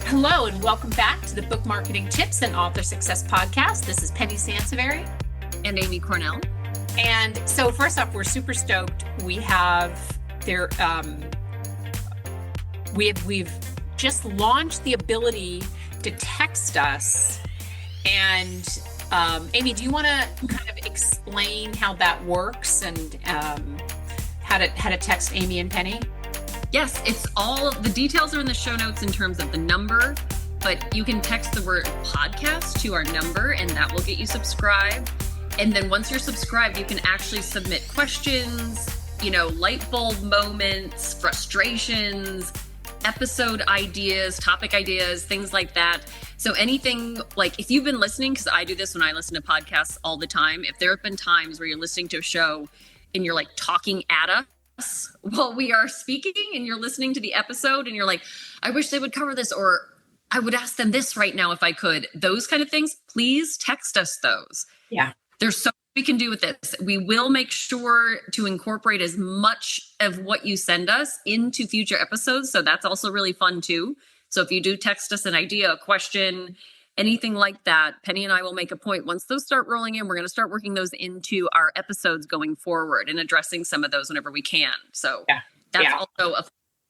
Hello, and welcome back to the Book Marketing Tips and Author Success Podcast. This is Penny Sansevieri. And Amy Cornell. And so first off, we're super stoked. We've just launched the ability to text us. And Amy, do you want to kind of explain how that works and how to text Amy and Penny? Yes, it's all the details are in the show notes in terms of the number, but you can text the word podcast to our number and that will get you subscribed. And then once you're subscribed, you can actually submit questions, light bulb moments, frustrations, episode ideas, topic ideas, things like that. So anything like if you've been listening, because I do this when I listen to podcasts all the time, if there have been times where you're listening to a show and you're like talking at us while we are speaking and you're listening to the episode and you're like, I wish they would cover this, or I would ask them this right now if I could, those kind of things, please text us those. Yeah. There's so much we can do with this. We will make sure to incorporate as much of what you send us into future episodes. So that's also really fun too. So if you do text us an idea, a question, anything like that, Penny and I will make a point. Once those start rolling in, we're going to start working those into our episodes going forward and addressing some of those whenever we can. So that's also a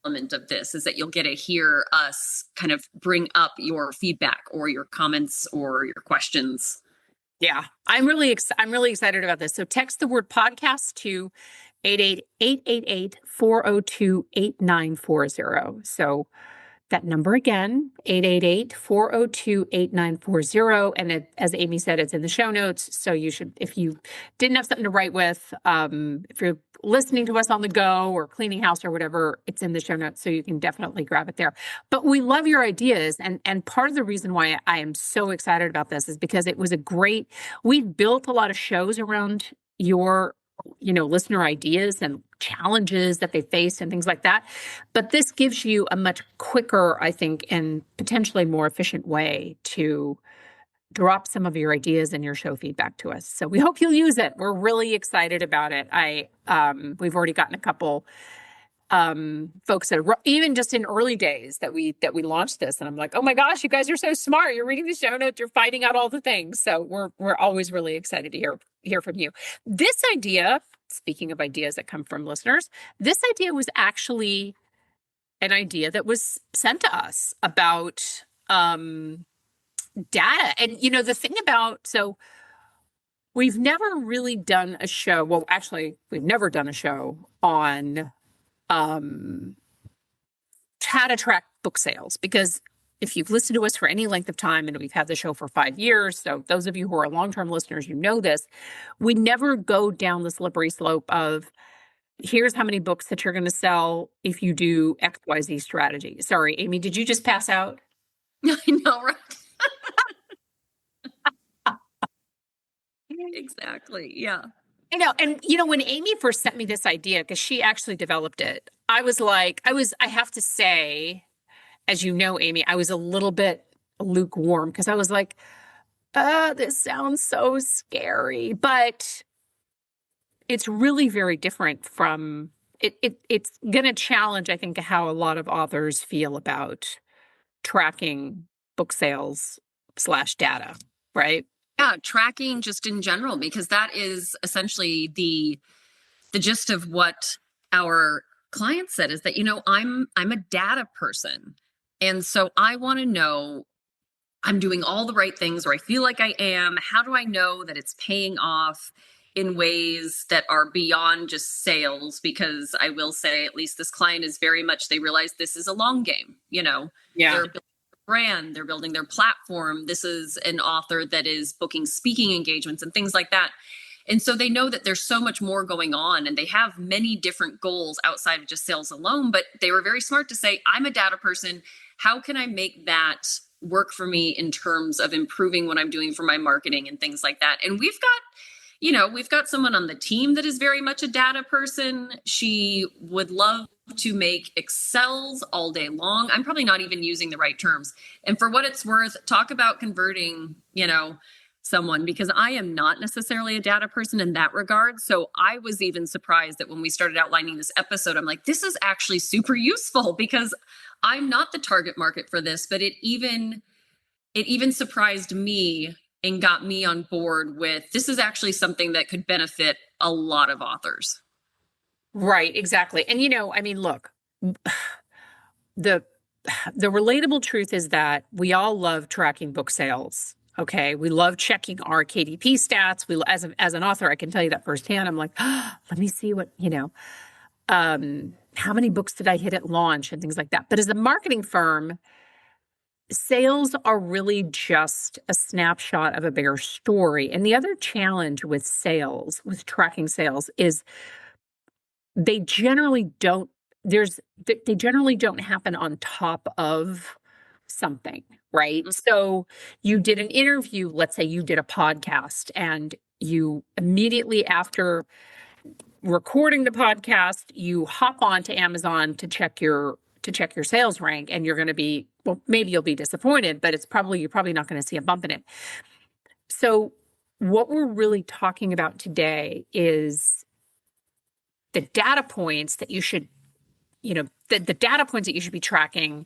element of this, is that you'll get to hear us kind of bring up your feedback or your comments or your questions. Yeah, I'm really excited about this. So text the word podcast to 888-402-8940. So that number again, 888-402-8940. And as Amy said, it's in the show notes. So you should, if you didn't have something to write with, if you're listening to us on the go or cleaning house or whatever, it's in the show notes. So you can definitely grab it there. But we love your ideas. And part of the reason why I am so excited about this is because it was we've built a lot of shows around your listener ideas and challenges that they face and things like that. But this gives you a much quicker, I think, and potentially more efficient way to drop some of your ideas and your show feedback to us. So we hope you'll use it. We're really excited about it. We've already gotten a couple folks that are even just in early days that we launched this, and I'm like, oh my gosh, you guys are so smart. You're reading the show notes. You're finding out all the things. So we're always really excited to hear from you. This idea, speaking of ideas that come from listeners, this idea was actually an idea that was sent to us about data. And the thing so we've never really done a show. Well, actually, we've never done a show on how to track book sales, because if you've listened to us for any length of time, and we've had the show for 5 years, so those of you who are long-term listeners, this, we never go down the slippery slope of here's how many books that you're going to sell if you do XYZ strategy. Sorry, Amy, did you just pass out? I know, right? Exactly. Yeah. I know. And, when Amy first sent me this idea, because she actually developed it, I have to say, as you know, Amy, I was a little bit lukewarm because I was like, this sounds so scary. But it's really very different from, it's going to challenge, I think, how a lot of authors feel about tracking book sales / data, right? Yeah, tracking just in general, because that is essentially the gist of what our client said, is that, I'm a data person. And so I want to know I'm doing all the right things, or I feel like I am. How do I know that it's paying off in ways that are beyond just sales? Because I will say, at least this client is very much, they realize this is a long game, Yeah. They're building a brand, they're building their platform. This is an author that is booking speaking engagements and things like that. And so they know that there's so much more going on, and they have many different goals outside of just sales alone. But they were very smart to say, I'm a data person. How can I make that work for me in terms of improving what I'm doing for my marketing and things like that? And we've got someone on the team that is very much a data person. She would love to make Excels all day long. I'm probably not even using the right terms. And for what it's worth, talk about converting, someone because I am not necessarily a data person in that regard. So I was even surprised that when we started outlining this episode, I'm like, this is actually super useful because I'm not the target market for this, but it even surprised me and got me on board with this is actually something that could benefit a lot of authors. Right, exactly. And I mean, look, the relatable truth is that we all love tracking book sales. Okay, we love checking our KDP stats. We, as an author, I can tell you that firsthand. I'm like, let me see what how many books did I hit at launch and things like that. But as a marketing firm, sales are really just a snapshot of a bigger story. And the other challenge with sales, with tracking sales, is they generally don't happen on top of something, right? So you did an interview, let's say you did a podcast, and you immediately after recording the podcast, you hop onto Amazon to check your sales rank, and you're going to be, well, maybe you'll be disappointed, but you're probably not going to see a bump in it. So what we're really talking about today is the data points that you should, the data points that you should be tracking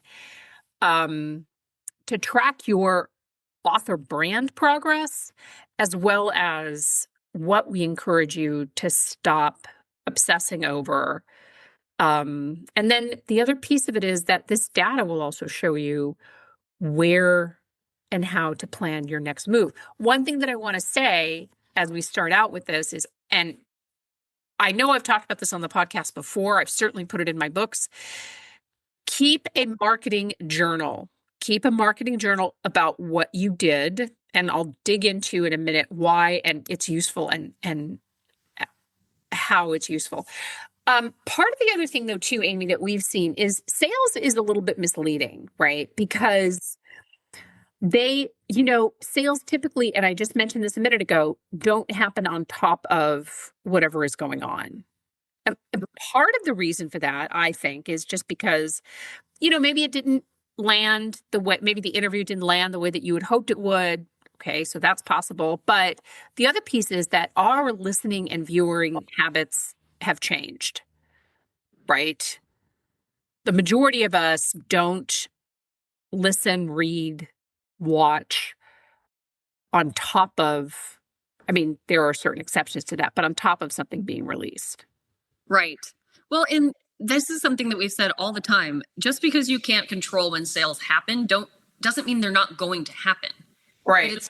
to track your author brand progress, as well as what we encourage you to stop obsessing over. And then the other piece of it is that this data will also show you where and how to plan your next move. One thing that I want to say as we start out with this is, and I know I've talked about this on the podcast before, I've certainly put it in my books, keep a marketing journal. Keep a marketing journal about what you did, and I'll dig into in a minute why and it's useful and how it's useful. Part of the other thing, though, too, Amy, that we've seen is sales is a little bit misleading, right? Because sales typically, and I just mentioned this a minute ago, don't happen on top of whatever is going on. And part of the reason for that, I think, is just because, maybe it didn't land the way, maybe the interview didn't land the way that you had hoped it would. Okay, so that's possible. But the other piece is that our listening and viewing habits have changed, right? The majority of us don't listen, read, watch on top of, I mean, there are certain exceptions to that, but on top of something being released. Right. Well, and this is something that we've said all the time. Just because you can't control when sales happen, doesn't mean they're not going to happen. Right. But it's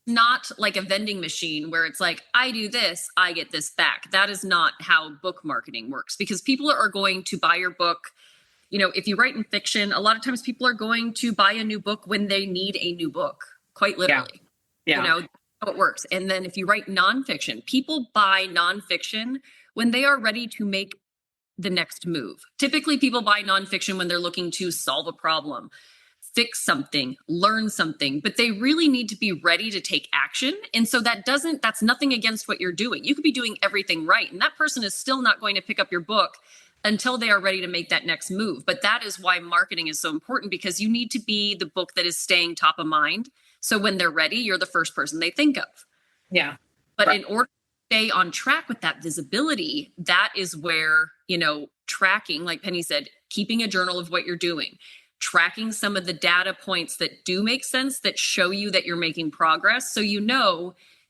not like a vending machine where it's like, I do this, I get this back. That is not how book marketing works, because people are going to buy your book. If you write in fiction, a lot of times people are going to buy a new book when they need a new book, quite literally. Yeah. That's how it works. And then if you write nonfiction, people buy nonfiction when they are ready to make the next move. Typically, people buy nonfiction when they're looking to solve a problem, fix something, learn something, but they really need to be ready to take action. And so that's nothing against what you're doing. You could be doing everything right, and that person is still not going to pick up your book until they are ready to make that next move. But that is why marketing is so important, because you need to be the book that is staying top of mind. So when they're ready, you're the first person they think of. Yeah. But right. In order to stay on track with that visibility, that is where, tracking, like Penny said, keeping a journal of what you're doing, tracking some of the data points that do make sense, that show you that you're making progress. So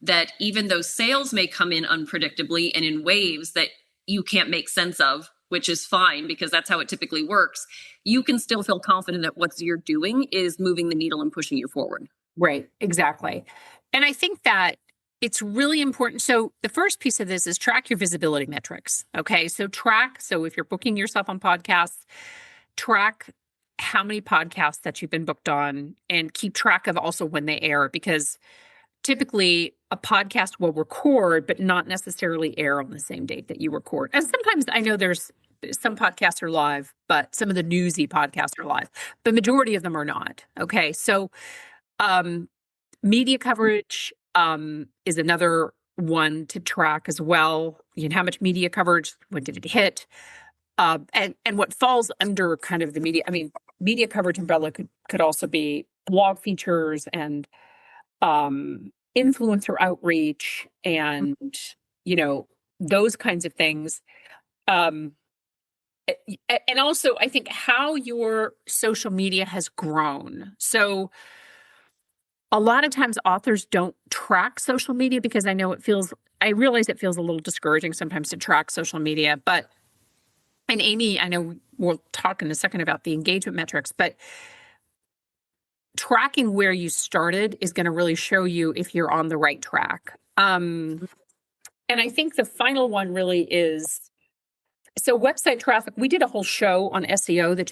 that even though sales may come in unpredictably and in waves that you can't make sense of, which is fine because that's how it typically works, you can still feel confident that what you're doing is moving the needle and pushing you forward. Right, exactly. And I think that it's really important. So the first piece of this is track your visibility metrics. Okay, so if you're booking yourself on podcasts, track how many podcasts that you've been booked on, and keep track of also when they air, because typically a podcast will record, but not necessarily air on the same date that you record. And sometimes I know there's some podcasts are live, but some of the newsy podcasts are live. The majority of them are not. Okay. So media coverage is another one to track as well. How much media coverage, when did it hit? And what falls under kind of the media, media coverage umbrella could also be blog features and influencer outreach and, you know, those kinds of things. And also I think how your social media has grown. So a lot of times authors don't track social media because I realize it feels a little discouraging sometimes to track social media, and Amy, I know we'll talk in a second about the engagement metrics, but tracking where you started is going to really show you if you're on the right track. And I think the final one really is, so website traffic, we did a whole show on SEO that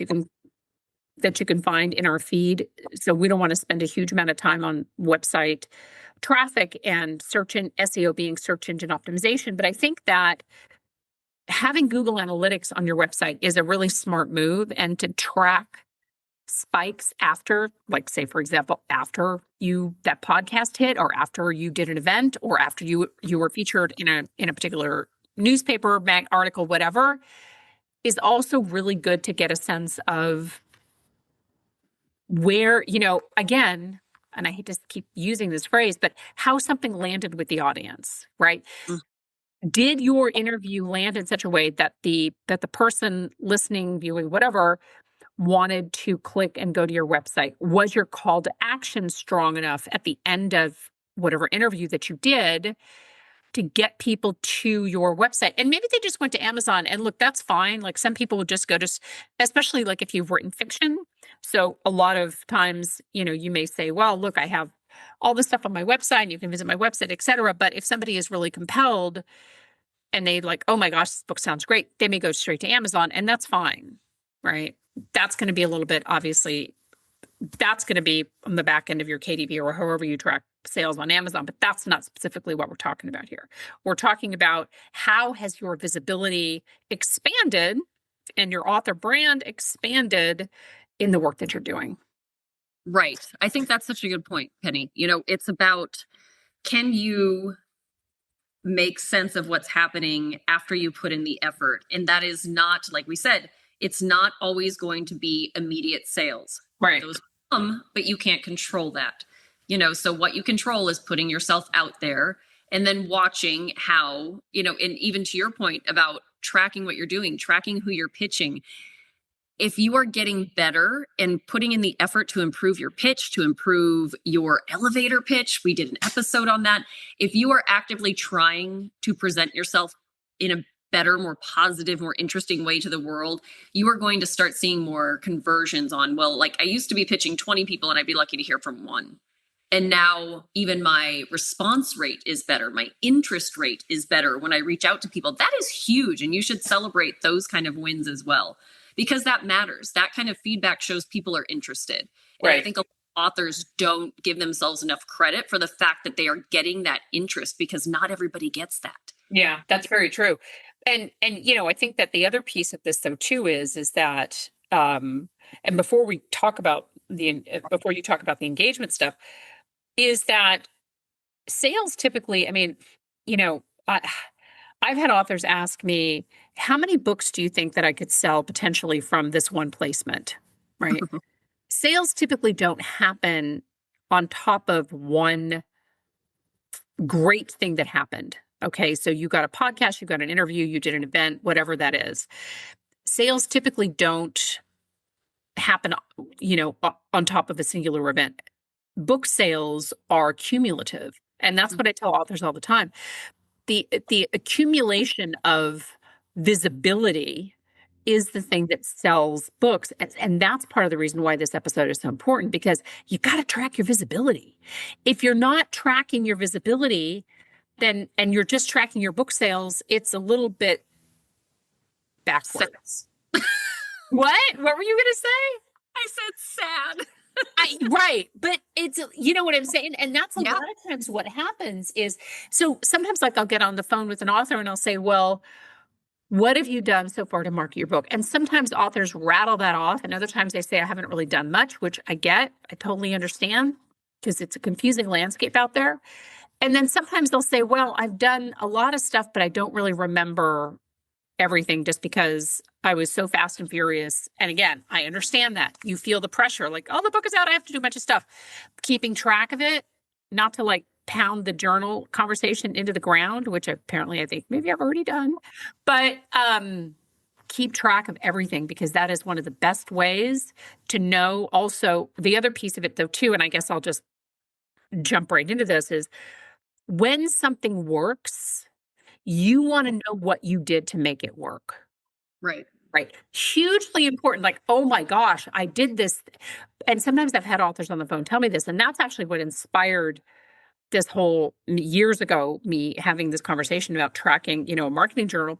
you can find in our feed. So we don't want to spend a huge amount of time on website traffic and SEO being search engine optimization. But I think that having Google Analytics on your website is a really smart move, and to track spikes after, like, say, for example, after that podcast hit, or after you did an event, or after you were featured in a particular newspaper, article, whatever, is also really good to get a sense of where, again, and I hate to keep using this phrase, but how something landed with the audience, right? Did your interview land in such a way that the person listening, viewing, whatever, wanted to click and go to your website? Was your call to action strong enough at the end of whatever interview that you did to get people to your website? And maybe they just went to Amazon, and look, that's fine. Like, some people would just go to, especially like if you've written fiction. So a lot of times, you may say, well, look, I have all this stuff on my website, and you can visit my website, etc. But if somebody is really compelled and they like, oh my gosh, this book sounds great, they may go straight to Amazon, and that's fine, right? That's going to be a little bit, obviously, that's going to be on the back end of your KDP or however you track sales on Amazon, but that's not specifically what we're talking about here. We're talking about how has your visibility expanded and your author brand expanded in the work that you're doing. Right. I think that's such a good point, Penny. It's about, can you make sense of what's happening after you put in the effort? And that is not, like we said, it's not always going to be immediate sales. Right. Those come, but you can't control that. So what you control is putting yourself out there and then watching how, and even to your point about tracking what you're doing, tracking who you're pitching. If you are getting better and putting in the effort to improve your pitch, to improve your elevator pitch, we did an episode on that. If you are actively trying to present yourself in a better, more positive, more interesting way to the world, you are going to start seeing more conversions on, well, like, I used to be pitching 20 people and I'd be lucky to hear from one. And now even my response rate is better. My interest rate is better when I reach out to people. That is huge. And you should celebrate those kind of wins as well, because that matters. That kind of feedback shows people are interested. And right. I think a lot of authors don't give themselves enough credit for the fact that they are getting that interest, because not everybody gets that. Yeah, that's very true. And I think that the other piece of this, though, too, is that, and before you talk about the engagement stuff, is that sales typically, I've had authors ask me, how many books do you think that I could sell potentially from this one placement, right? Sales typically don't happen on top of one great thing that happened. Okay, so you got a podcast, you got an interview, you did an event, whatever that is. Sales typically don't happen, on top of a singular event. Book sales are cumulative, and that's what I tell authors all the time. The accumulation of visibility is the thing that sells books, and that's part of the reason why this episode is so important, because you got to track your visibility. If you're not tracking your visibility, and you're just tracking your book sales, it's a little bit backwards. What were you going to say? I said sad. Right. But it's, what I'm saying? And that's a lot of times what happens is, so sometimes like I'll get on the phone with an author and I'll say, well, what have you done so far to market your book? And sometimes authors rattle that off. And other times they say, I haven't really done much, which I get. I totally understand, because it's a confusing landscape out there. And then sometimes they'll say, well, I've done a lot of stuff, but I don't really remember everything, just because I was so fast and furious. And again, I understand that you feel the pressure, like, oh, the book is out, I have to do a bunch of stuff. Keeping track of it, not to like pound the journal conversation into the ground, which apparently I think maybe I've already done, but keep track of everything, because that is one of the best ways to know. Also, the other piece of it though too, and I guess I'll just jump right into this, is when something works, you want to know what you did to make it work. Right. Right. Hugely important. Like, oh my gosh, I did this. And sometimes I've had authors on the phone tell me this, and that's actually what inspired this whole years ago, me having this conversation about tracking, a marketing journal.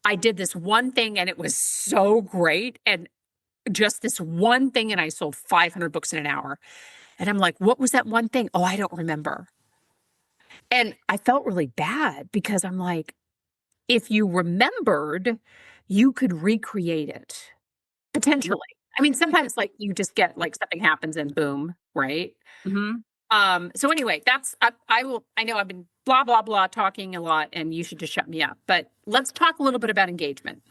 I did this one thing and it was so great. And just this one thing, and I sold 500 books in an hour. And I'm like, what was that one thing? Oh, I don't remember. And I felt really bad, because I'm like, if you remembered, you could recreate it potentially. I mean, sometimes like you just get like something happens and boom, right? Mm-hmm. So anyway, I know I've been blah, blah, blah talking a lot, and you should just shut me up, but let's talk a little bit about engagement.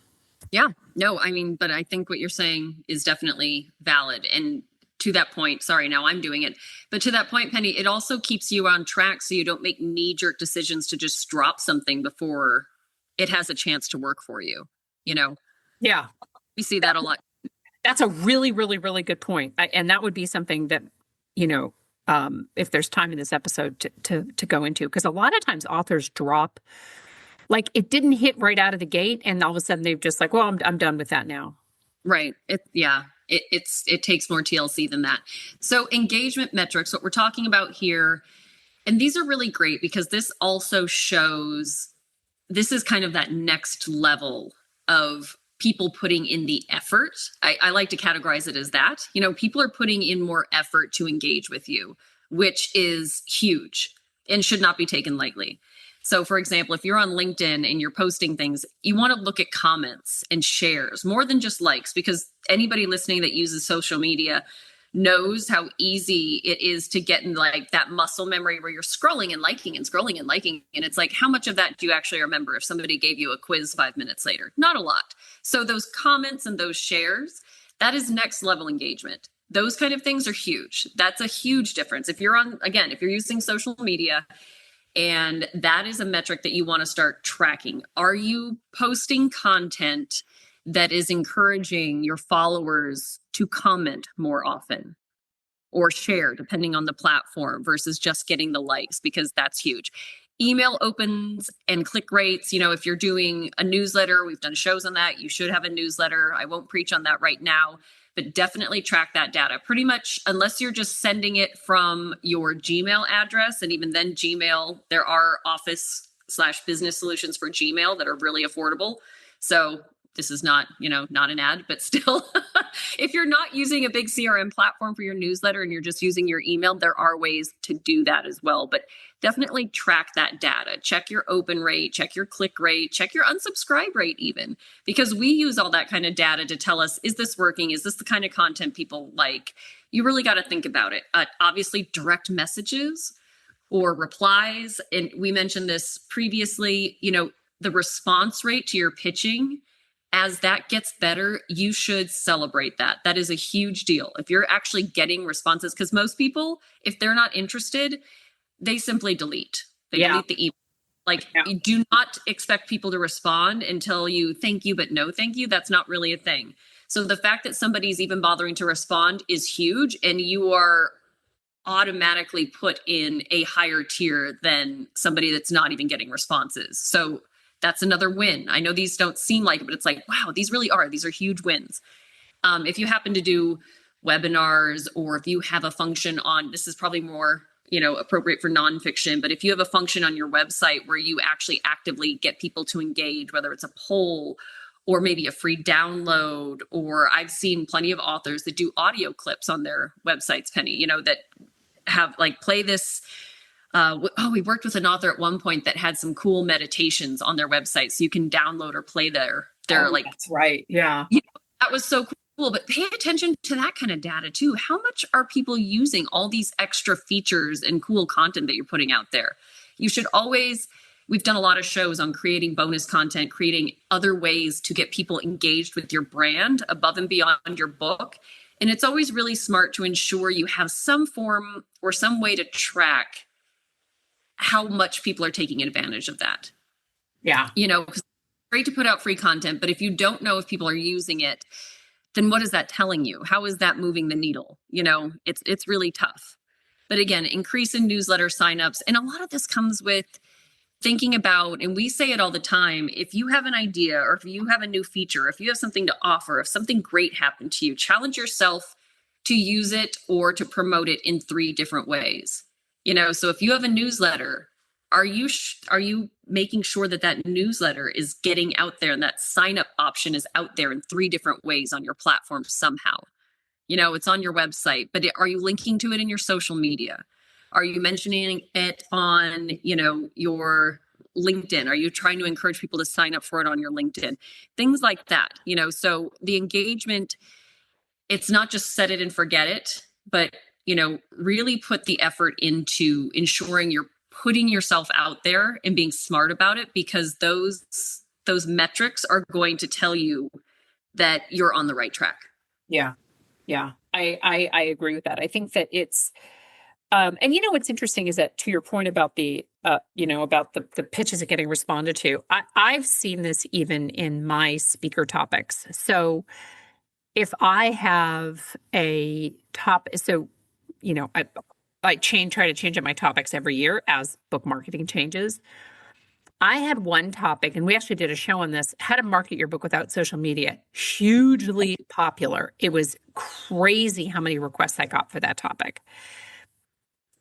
Yeah, no, I mean, but I think what you're saying is definitely valid. And to that point, sorry, now I'm doing it. But to that point, Penny, it also keeps you on track so you don't make knee-jerk decisions to just drop something before it has a chance to work for you. Yeah. We see that a lot. That's a really, really, really good point. And that would be something that, if there's time in this episode to go into, because a lot of times authors drop, like it didn't hit right out of the gate, and all of a sudden they've just like, well, I'm done with that now. Right. It takes more TLC than that. So engagement metrics, what we're talking about here, and these are really great because this also shows, this is kind of that next level of people putting in the effort. I like to categorize it as that. People are putting in more effort to engage with you, which is huge and should not be taken lightly. So for example, if you're on LinkedIn and you're posting things, you want to look at comments and shares more than just likes, because anybody listening that uses social media knows how easy it is to get in like that muscle memory where you're scrolling and liking and scrolling and liking. And it's like, how much of that do you actually remember if somebody gave you a quiz 5 minutes later? Not a lot. So those comments and those shares, that is next level engagement. Those kind of things are huge. That's a huge difference. If you're using social media, and that is a metric that you want to start tracking. Are you posting content that is encouraging your followers to comment more often or share, depending on the platform, versus just getting the likes? Because that's huge. Email opens and click rates. If you're doing a newsletter, we've done shows on that. You should have a newsletter. I won't preach on that right now, but definitely track that data. Pretty much, unless you're just sending it from your Gmail address, and even then Gmail, there are office/business solutions for Gmail that are really affordable. So this is not, not an ad, but still, if you're not using a big CRM platform for your newsletter and you're just using your email, there are ways to do that as well. But definitely track that data. Check your open rate, check your click rate, check your unsubscribe rate even, because we use all that kind of data to tell us, is this working? Is this the kind of content people like? You really got to think about it. Obviously, direct messages or replies. And we mentioned this previously, the response rate to your pitching, as that gets better, you should celebrate that. That is a huge deal. If you're actually getting responses, because most people, if they're not interested, they simply delete. They delete the email. You do not expect people to respond until you thank you, but no thank you. That's not really a thing. So the fact that somebody's even bothering to respond is huge, and you are automatically put in a higher tier than somebody that's not even getting responses. So that's another win. I know these don't seem like it, but it's like, wow, these are huge wins. If you happen to do webinars, or if you have a function on, this is probably more, appropriate for nonfiction, but if you have a function on your website where you actually actively get people to engage, whether it's a poll or maybe a free download, or I've seen plenty of authors that do audio clips on their websites, Penny, that have like play this. We worked with an author at one point that had some cool meditations on their website, so you can download or play their that's right. Yeah. That was so cool. But pay attention to that kind of data too. How much are people using all these extra features and cool content that you're putting out there? You should always, we've done a lot of shows on creating bonus content, creating other ways to get people engaged with your brand above and beyond your book. And it's always really smart to ensure you have some form or some way to track how much people are taking advantage of that. Yeah. 'Cause it's great to put out free content, but if you don't know if people are using it, then what is that telling you? How is that moving the needle? It's really tough. But again, increase in newsletter signups. And a lot of this comes with thinking about, and we say it all the time, if you have an idea or if you have a new feature, if you have something to offer, if something great happened to you, challenge yourself to use it or to promote it in 3 different ways. So if you have a newsletter, are you making sure that newsletter is getting out there and that sign up option is out there in 3 different ways on your platform somehow? It's on your website, but are you linking to it in your social media? Are you mentioning it on, your LinkedIn? Are you trying to encourage people to sign up for it on your LinkedIn? Things like that, so the engagement, it's not just set it and forget it, but, really put the effort into ensuring you're putting yourself out there and being smart about it, because those metrics are going to tell you that you're on the right track. Yeah. Yeah. I agree with that. I think that it's, and what's interesting is that, to your point about the pitches getting responded to, I've seen this even in my speaker topics. So if I have a topic, I try to change up my topics every year as book marketing changes. I had one topic, and we actually did a show on this, how to market your book without social media. Hugely popular. It was crazy how many requests I got for that topic.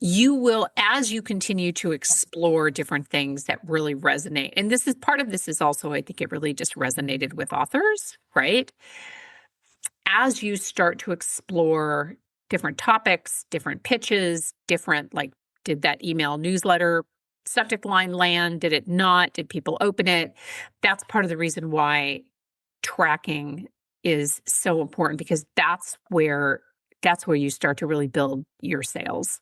You will, as you continue to explore different things that really resonate, and this is part of this is also, I think it really just resonated with authors, right? As you start to explore different topics, different pitches, different, like, did that email newsletter subject line land? Did it not? Did people open it? That's part of the reason why tracking is so important, because that's where you start to really build your sales,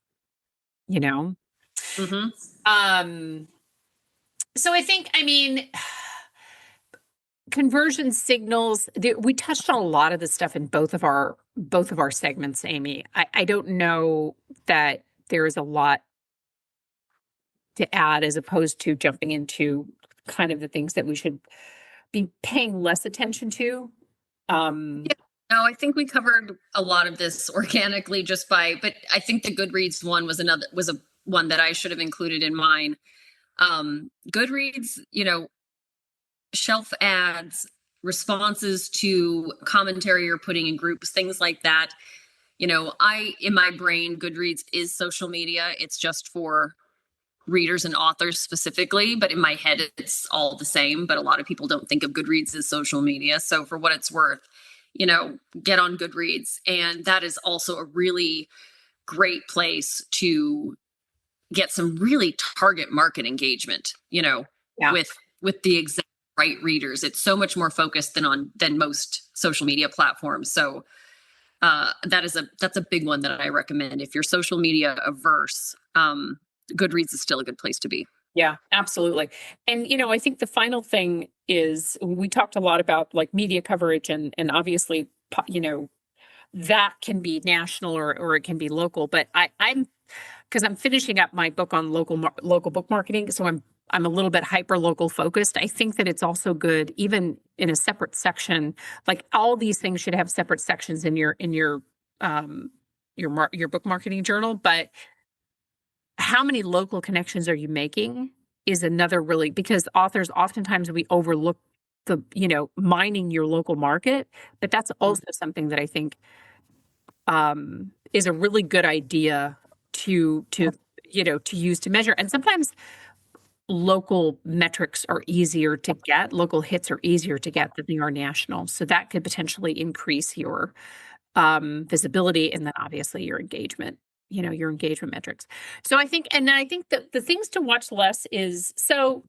Mm-hmm. So I think, conversion signals, we touched on a lot of this stuff in both of our segments, Amy. I don't know that there is a lot to add, as opposed to jumping into kind of the things that we should be paying less attention to. No, I think we covered a lot of this organically but I think the Goodreads one was a one that I should have included in mine. Goodreads, shelf ads, responses to commentary you're putting in groups, things like that. In my brain, Goodreads is social media. It's just for readers and authors specifically, but in my head, it's all the same. But a lot of people don't think of Goodreads as social media. So for what it's worth, get on Goodreads. And that is also a really great place to get some really target market engagement, with the exact right readers. It's so much more focused than most social media platforms. So that's a big one that I recommend. If you're social media averse, Goodreads is still a good place to be. Yeah, absolutely. And, I think the final thing is, we talked a lot about, like, media coverage, and obviously, that can be national or it can be local, but because I'm finishing up my book on local book marketing. So I'm a little bit hyper local focused. I think that it's also good, even in a separate section, like, all these things should have separate sections in your book marketing journal. But how many local connections are you making is another, really, because authors, oftentimes we overlook the, mining your local market, but that's also something that I think is a really good idea to use to measure. And sometimes local metrics are easier to get, local hits are easier to get than they are national. So that could potentially increase your visibility, and then obviously your engagement metrics. So I think that the things to watch less is, so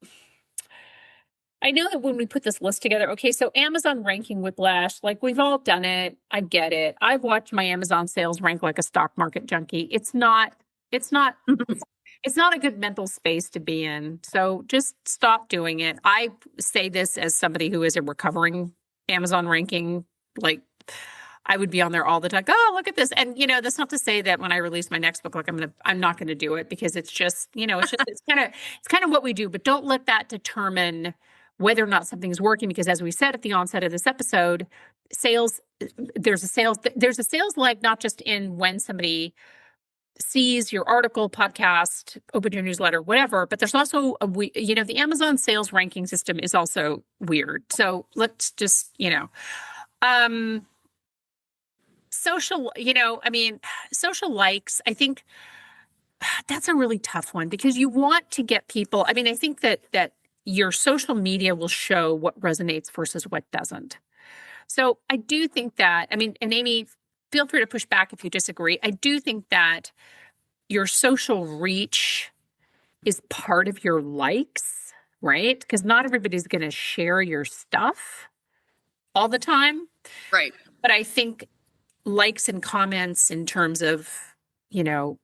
I know that when we put this list together, okay, so Amazon ranking whiplash, like, we've all done it. I get it. I've watched my Amazon sales rank like a stock market junkie. It's not a good mental space to be in. So just stop doing it. I say this as somebody who is a recovering Amazon ranking. Like, I would be on there all the time. Oh, look at this. And, that's not to say that when I release my next book, like I'm not going to do it, because it's just, it's kind of what we do, but don't let that determine whether or not something's working. Because as we said at the onset of this episode, there's a sales leg, not just in when somebody sees your article, podcast, open your newsletter, whatever, but there's also the Amazon sales ranking system is also weird. So let's just, social, social likes, I think that's a really tough one, because you want to get people. I mean, I think that your social media will show what resonates versus what doesn't. So I do think that, and Amy, feel free to push back if you disagree. I do think that your social reach is part of your likes, right? Because not everybody's going to share your stuff all the time. Right. But I think likes and comments in terms of, I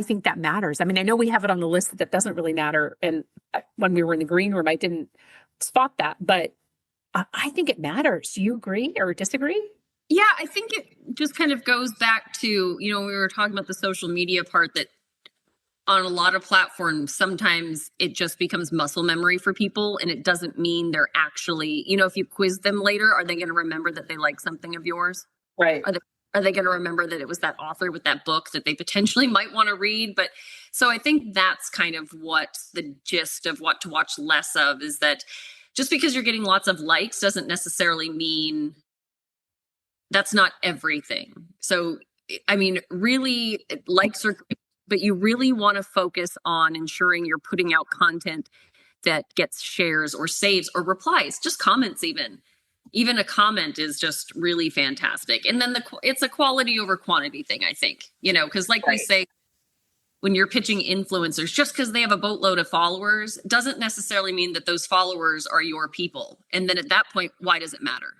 think that matters. I know we have it on the list that doesn't really matter. And when we were in the green room, I didn't spot that, but I think it matters. Do you agree or disagree? Yeah, I think it just kind of goes back to, we were talking about the social media part, that on a lot of platforms, sometimes it just becomes muscle memory for people. And it doesn't mean they're actually, if you quiz them later, are they going to remember that they like something of yours? Right. Are they going to remember that it was that author with that book that they potentially might want to read? But so I think that's kind of what the gist of what to watch less of, is that just because you're getting lots of likes doesn't necessarily mean that's not everything. So, really, likes are great, but you really want to focus on ensuring you're putting out content that gets shares or saves or replies, just comments even. Even a comment is just really fantastic. And then it's a quality over quantity thing, I think, because like we say, when you're pitching influencers, just because they have a boatload of followers doesn't necessarily mean that those followers are your people. And then at that point, why does it matter?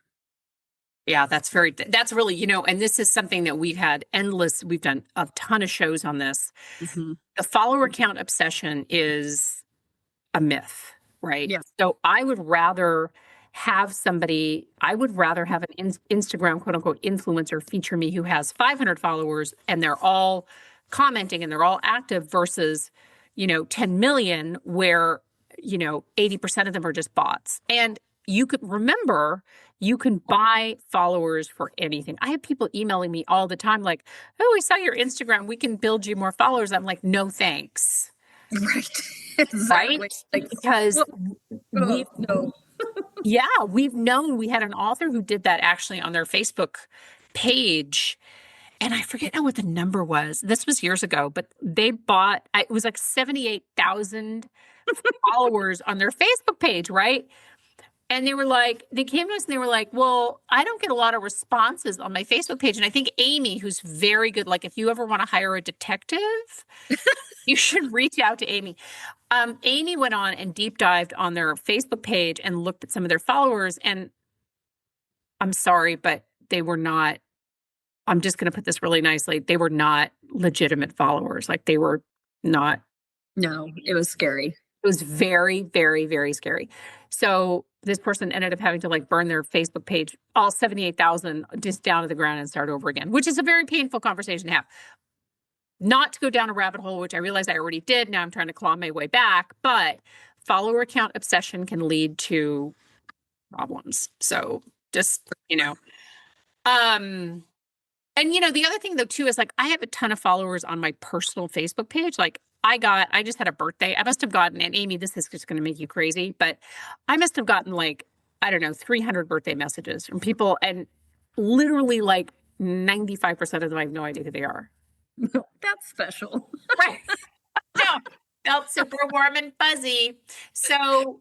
Yeah, that's really, and this is something that we've done a ton of shows on this. Mm-hmm. The follower count obsession is a myth, right? Yeah. So I would rather have an Instagram quote unquote influencer feature me who has 500 followers and they're all commenting and they're all active versus, 10 million where, 80% of them are just bots. And you can buy followers for anything. I have people emailing me all the time like, oh, we saw your Instagram. We can build you more followers. I'm like, no, thanks. Right. Exactly. Right? Because we've known, we had an author who did that actually on their Facebook page. And I forget now what the number was. This was years ago, but they bought, it was like 78,000 followers on their Facebook page, right? And they came to us and they were like, well, I don't get a lot of responses on my Facebook page. And I think Amy, who's very good, like if you ever want to hire a detective, you should reach out to Amy. Amy went on and deep dived on their Facebook page and looked at some of their followers. And I'm sorry, but they were not, I'm just going to put this really nicely. They were not legitimate followers. Like they were not. No, it was scary. It was very, very, very scary. So this person ended up having to burn their Facebook page, all 78,000 just down to the ground and start over again, which is a very painful conversation to have. Not to go down a rabbit hole, which I realized I already did. Now I'm trying to claw my way back, but follower count obsession can lead to problems. So just, and the other thing though too is I have a ton of followers on my personal Facebook page. I just had a birthday. I must have gotten, and Amy, this is just going to make you crazy, but I must have gotten 300 birthday messages from people, and literally 95% of them I have no idea who they are. That's special. Right. No, felt super warm and fuzzy. So,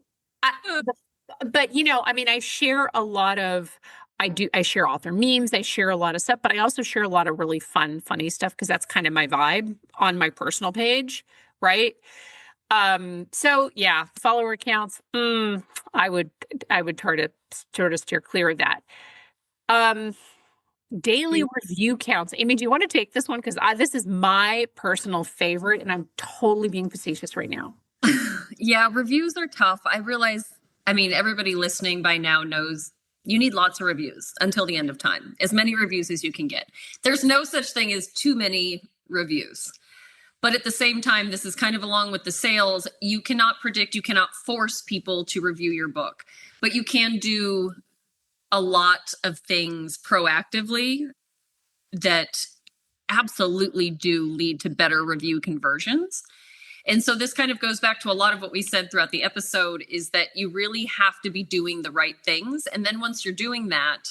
but I share a lot of, I share author memes. I share a lot of stuff, but I also share a lot of really funny stuff because that's kind of my vibe on my personal page. Right. So yeah, follower accounts. I would try to sort of steer clear of that. Daily review counts. Amy, do you want to take this one? Because this is my personal favorite and I'm totally being facetious right now. Yeah, reviews are tough. I realize, everybody listening by now knows You need lots of reviews until the end of time, as many reviews as you can get. There's no such thing as too many reviews. But at the same time, this is kind of along with the sales. You cannot predict, you cannot force people to review your book, but you can do a lot of things proactively that absolutely do lead to better review conversions. And so this kind of goes back to a lot of what we said throughout the episode, is that you really have to be doing the right things. And then once you're doing that,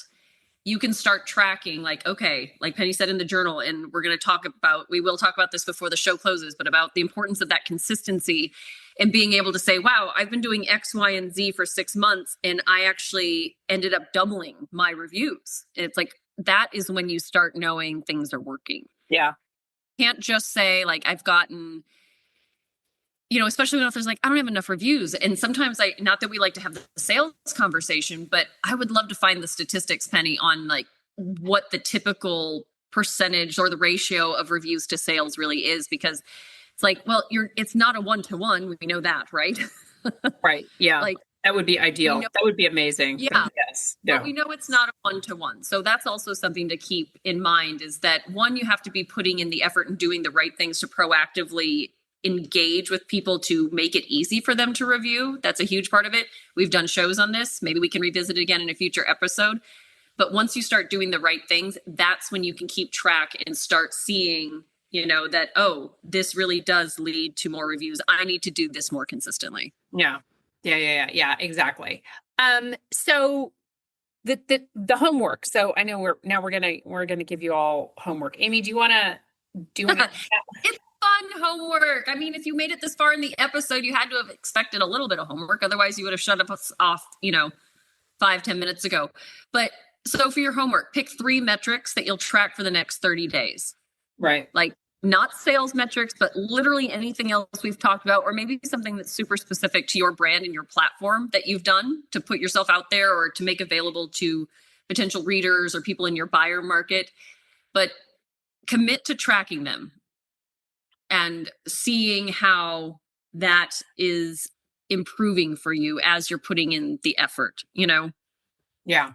you can start tracking, like, okay, like Penny said in the journal, and we will talk about this before the show closes, but about the importance of that consistency and being able to say, wow, I've been doing X, Y, and Z for 6 months, and I actually ended up doubling my reviews. And it's like, that is when you start knowing things are working. Yeah. You can't just say, like, I've gotten, especially when there's like, I don't have enough reviews. And sometimes not that we like to have the sales conversation, but I would love to find the statistics, Penny, on like what the typical percentage or the ratio of reviews to sales really is, because it's like, well, it's not a 1-to-1. We know that, right? Right. Yeah. Like, that would be ideal. That would be amazing. Yeah. Yes. No. But we know it's not a 1-to-1. So that's also something to keep in mind, is that one, you have to be putting in the effort and doing the right things to proactively engage with people to make it easy for them to review. That's a huge part of it. We've done shows on this. Maybe we can revisit it again in a future episode. But once you start doing the right things, that's when you can keep track and start seeing, that, oh, this really does lead to more reviews. I need to do this more consistently. Yeah. Yeah, exactly. So the homework. So I know we're gonna give you all homework. Amy, do you wanna It's fun homework. I mean, if you made it this far in the episode, you had to have expected a little bit of homework. Otherwise you would have shut us off, 5-10 minutes ago. But so for your homework, pick 3 metrics that you'll track for the next 30 days. Right. Like, not sales metrics, but literally anything else we've talked about, or maybe something that's super specific to your brand and your platform that you've done to put yourself out there or to make available to potential readers or people in your buyer market. But commit to tracking them and seeing how that is improving for you as you're putting in the effort, Yeah.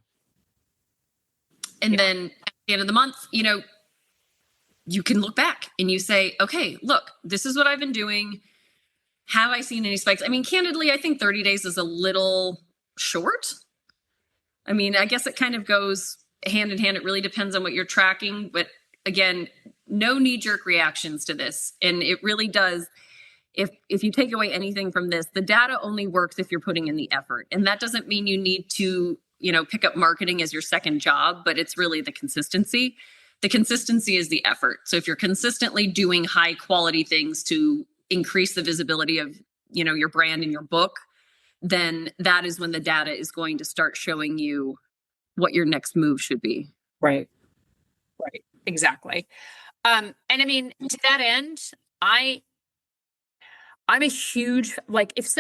And then at the end of the month, you can look back and you say, okay, look, this is what I've been doing. Have I seen any spikes? I mean, candidly, I think 30 days is a little short. I mean, I guess it kind of goes hand in hand. It really depends on what you're tracking. But again, no knee-jerk reactions to this. And it really does. If you take away anything from this, the data only works if you're putting in the effort. And that doesn't mean you need to, pick up marketing as your second job, but it's really the consistency. The consistency is the effort. So if you're consistently doing high quality things to increase the visibility of, your brand and your book, then that is when the data is going to start showing you what your next move should be. Right. Exactly. And I mean, to that end, I'm a huge, like, if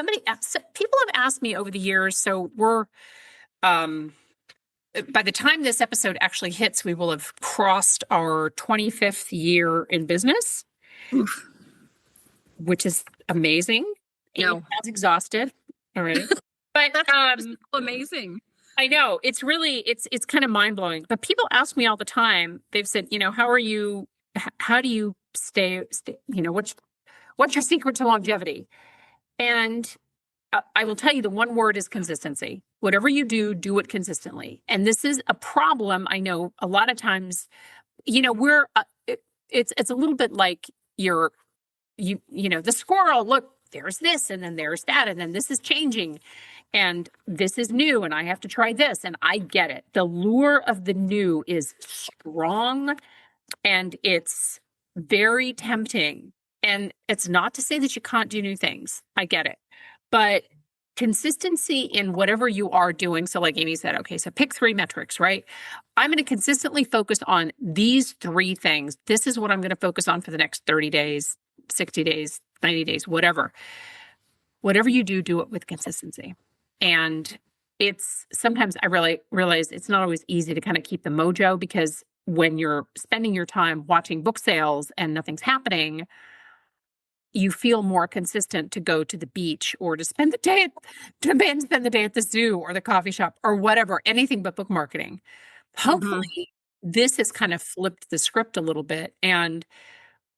people have asked me over the years, so we're, by the time this episode actually hits, we will have crossed our 25th year in business. Oof. Which is amazing. No. As exhausted already. But that's amazing. I know. It's really, it's kind of mind blowing. But people ask me all the time, they've said, how do you stay, what's your secret to longevity? And I will tell you, the one word is consistency. Whatever you do, do it consistently. And this is a problem. I know a lot of times, we're, it's a little bit like the squirrel, look, there's this, and then there's that, and then this is changing, and this is new, and I have to try this. And I get it. The lure of the new is strong, and it's very tempting. And it's not to say that you can't do new things. I get it. But consistency in whatever you are doing. So like Amy said, okay, so pick 3 metrics, right? I'm going to consistently focus on these 3 things. This is what I'm going to focus on for the next 30 days, 60 days, 90 days, whatever. Whatever you do, do it with consistency. And it's sometimes I really realize it's not always easy to kind of keep the mojo, because when you're spending your time watching book sales and nothing's happening, you feel more consistent to go to the beach or to spend the day at the zoo or the coffee shop or whatever, anything but book marketing. Hopefully this has kind of flipped the script a little bit and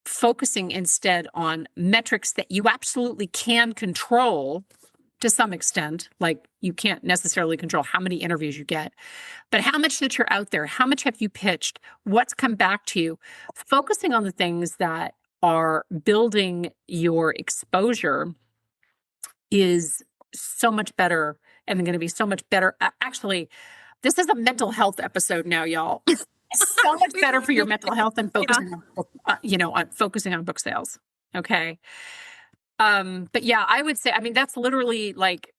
focusing instead on metrics that you absolutely can control to some extent. Like you can't necessarily control how many interviews you get, but how much that you're out there, how much have you pitched, what's come back to you, focusing on the things that are building your exposure is so much better and going to be so much better. Actually, this is a mental health episode now, y'all. So much better for your mental health than focusing on focusing on book sales. Okay. But yeah, I would say, I mean, that's literally like,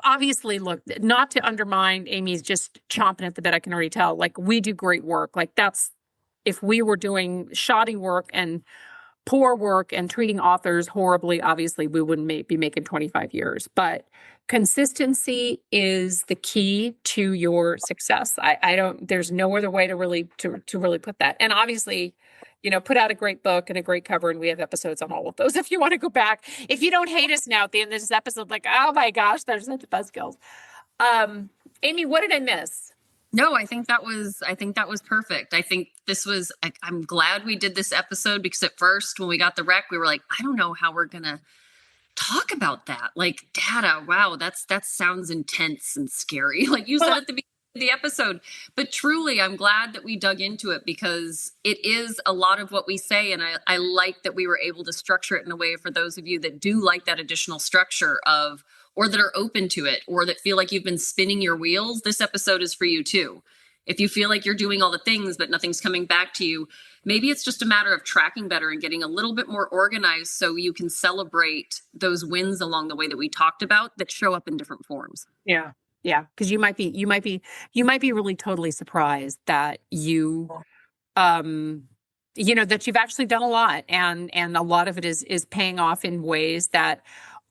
obviously, look, not to undermine Amy's just chomping at the bit. I can already tell, like, we do great work. Like that's, if we were doing shoddy work and poor work and treating authors horribly, obviously we wouldn't be making 25 years, but consistency is the key to your success. There's no other way to really put that. And obviously, put out a great book and a great cover, and we have episodes on all of those. If you want to go back, if you don't hate us now at the end of this episode, like, oh my gosh, there's such buzzkills. Amy, what did I miss? No, I think that was perfect. I think I'm glad we did this episode because at first when we got the rec, we were like, I don't know how we're going to talk about that. Like data. Wow. That sounds intense and scary. Like you said at the beginning of the episode, but truly I'm glad that we dug into it because it is a lot of what we say. And I like that we were able to structure it in a way for those of you that do like that additional structure or that are open to it, or that feel like you've been spinning your wheels, this episode is for you too. If you feel like you're doing all the things, but nothing's coming back to you, maybe it's just a matter of tracking better and getting a little bit more organized so you can celebrate those wins along the way that we talked about that show up in different forms. Yeah. Yeah. Cause you might be really totally surprised that that you've actually done a lot and a lot of it is paying off in ways that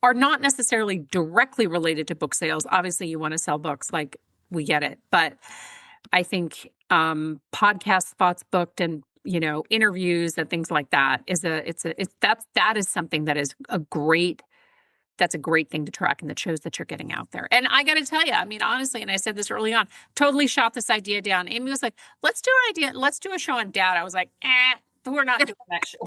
are not necessarily directly related to book sales. Obviously you want to sell books, like we get it. But I think podcast spots booked and, interviews and things like that that is something that is that's a great thing to track and that shows that you're getting out there. And I got to tell you, I mean, honestly, and I said this early on, totally shot this idea down. Amy was like, let's do a show on data. I was like, we're not doing that show.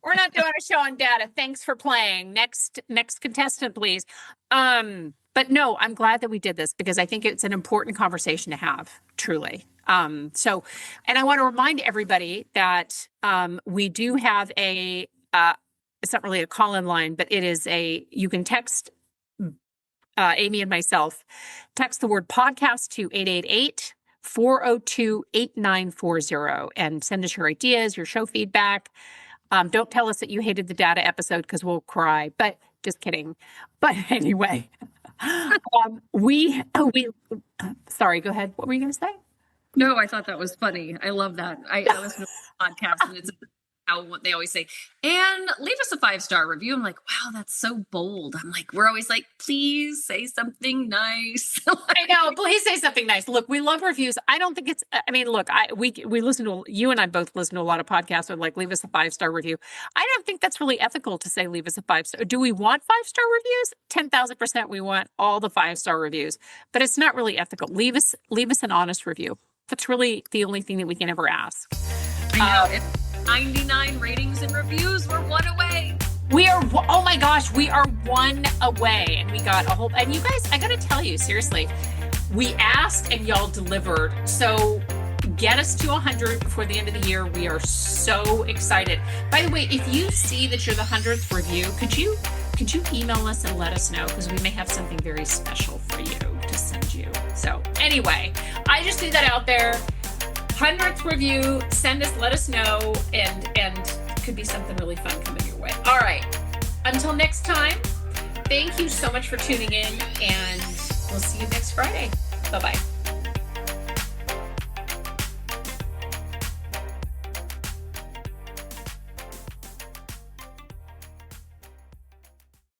We're not doing a show on data. Thanks for playing. Next contestant, please. But no, I'm glad that we did this because I think it's an important conversation to have, truly. And I want to remind everybody that we do have it's not really a call-in line, but it is you can text Amy and myself, text the word podcast to 888-402-8940 and send us your ideas, your show feedback. Don't tell us that you hated the data episode because we'll cry, but just kidding. But anyway, sorry, go ahead. What were you going to say? No, I thought that was funny. I love that. I listen to podcasts and it's how they always say, and leave us a 5-star review. I'm like, wow, that's so bold. I'm like, we're always like, please say something nice. I know, please say something nice. Look, we love reviews. I don't think we listen to, you and I both listen to a lot of podcasts with like, leave us a 5-star review. I don't think that's really ethical to say, leave us a 5-star. Do we want 5-star reviews? 10,000% we want all the 5-star reviews, but it's not really ethical. Leave us an honest review. That's really the only thing that we can ever ask. I know. 99 ratings and reviews. We're one away. Oh my gosh, we are one away. And we got and you guys, I got to tell you, seriously, we asked and y'all delivered. So get us to 100 before the end of the year. We are so excited. By the way, if you see that you're the 100th review, could you email us and let us know? Because we may have something very special for you to send you. So anyway, I just threw that out there. 100th review, send us, let us know, and could be something really fun coming your way. All right. Until next time, thank you so much for tuning in, and we'll see you next Friday. Bye-bye.